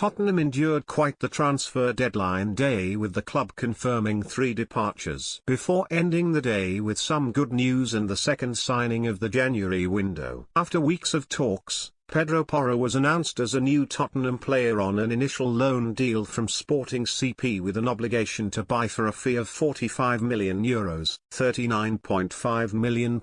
Tottenham endured quite the transfer deadline day, with the club confirming 3 departures before ending the day with some good news and the second signing of the January window. After weeks of talks, Pedro Porro was announced as a new Tottenham player on an initial loan deal from Sporting CP with an obligation to buy for a fee of €45 million, £39.5 million.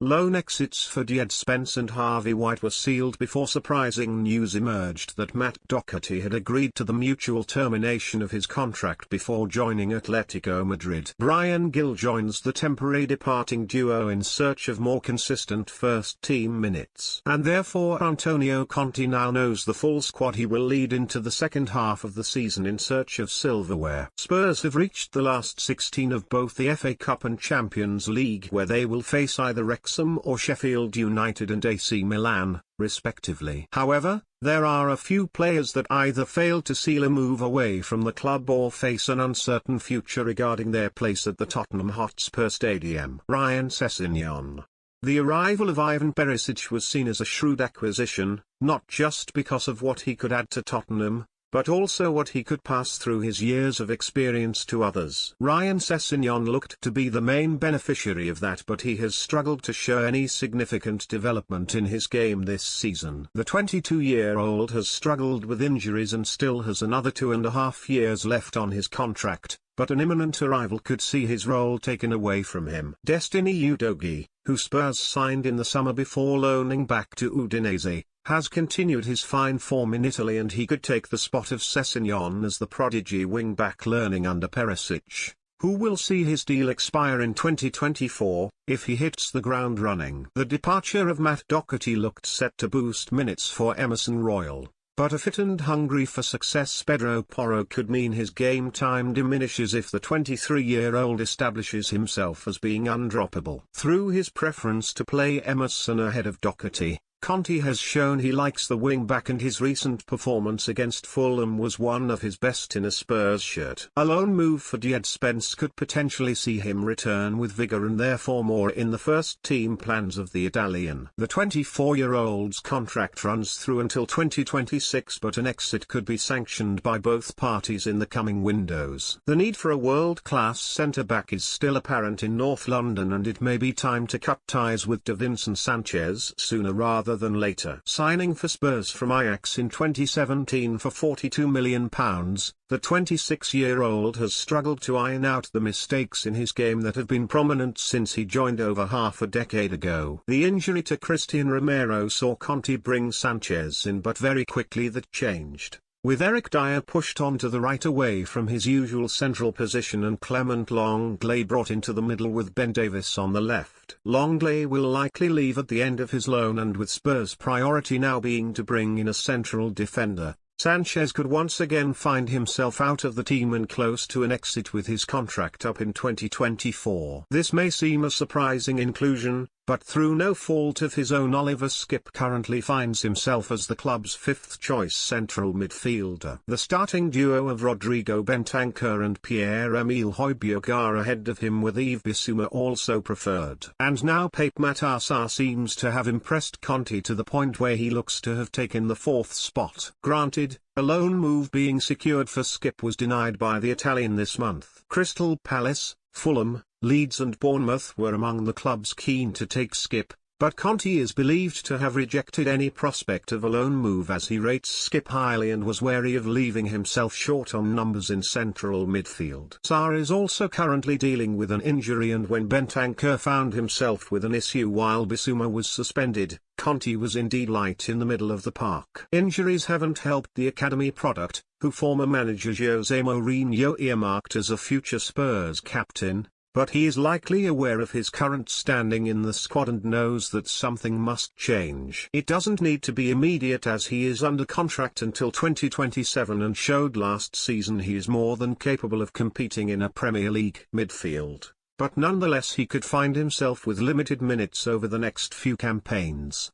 Loan exits for Jed Spence and Harvey White were sealed before surprising news emerged that Matt Doherty had agreed to the mutual termination of his contract before joining Atletico Madrid. Bryan Gil joins the temporary departing duo in search of more consistent first-team minutes, and therefore Antonio Conte now knows the full squad he will lead into the second half of the season in search of silverware. Spurs have reached the last 16 of both the FA Cup and Champions League, where they will face either Wrexham or Sheffield United and AC Milan, respectively. However, there are a few players that either fail to seal a move away from the club or face an uncertain future regarding their place at the Tottenham Hotspur Stadium. Ryan Sessegnon. The arrival of Ivan Perisic was seen as a shrewd acquisition, not just because of what he could add to Tottenham, but also what he could pass through his years of experience to others. Ryan Sessegnon looked to be the main beneficiary of that, but he has struggled to show any significant development in his game this season. The 22-year-old has struggled with injuries and still has another 2.5 years left on his contract, but an imminent arrival could see his role taken away from him. Destiny Udogie, who Spurs signed in the summer before loaning back to Udinese, has continued his fine form in Italy, and he could take the spot of Sessegnon as the prodigy wing-back learning under Perisic, who will see his deal expire in 2024, if he hits the ground running. The departure of Matt Doherty looked set to boost minutes for Emerson Royal, but a fit and hungry for success Pedro Porro could mean his game time diminishes if the 23-year-old establishes himself as being undroppable. Through his preference to play Emerson ahead of Doherty, Conte has shown he likes the wing-back, and his recent performance against Fulham was one of his best in a Spurs shirt. A loan move for Jed Spence could potentially see him return with vigour and therefore more in the first-team plans of the Italian. The 24-year-old's contract runs through until 2026, but an exit could be sanctioned by both parties in the coming windows. The need for a world-class centre-back is still apparent in North London, and it may be time to cut ties with Davinson Sanchez sooner rather than later. Signing for Spurs from Ajax in 2017 for £42 million, the 26-year-old has struggled to iron out the mistakes in his game that have been prominent since he joined over half a decade ago. The injury to Christian Romero saw Conte bring Sanchez in, but very quickly that changed, with Eric Dyer pushed onto the right away from his usual central position and Clement Lenglet brought into the middle with Ben Davies on the left. Lenglet will likely leave at the end of his loan, and with Spurs' priority now being to bring in a central defender, Sanchez could once again find himself out of the team and close to an exit with his contract up in 2024. This may seem a surprising inclusion, but through no fault of his own Oliver Skipp currently finds himself as the club's fifth-choice central midfielder. The starting duo of Rodrigo Bentancur and Pierre-Emile Højbjerg are ahead of him, with Yves Bissouma also preferred. And now Pape Matar seems to have impressed Conte to the point where he looks to have taken the fourth spot. Granted, a loan move being secured for Skipp was denied by the Italian this month. Crystal Palace, Fulham, Leeds and Bournemouth were among the clubs keen to take Skipp, but Conte is believed to have rejected any prospect of a loan move as he rates Skipp highly and was wary of leaving himself short on numbers in central midfield. Sarr is also currently dealing with an injury, and when Bentancur found himself with an issue while Bissouma was suspended, Conte was indeed light in the middle of the park. Injuries haven't helped the academy product, who former manager Jose Mourinho earmarked as a future Spurs captain, but he is likely aware of his current standing in the squad and knows that something must change. It doesn't need to be immediate, as he is under contract until 2027 and showed last season he is more than capable of competing in a Premier League midfield, but nonetheless he could find himself with limited minutes over the next few campaigns.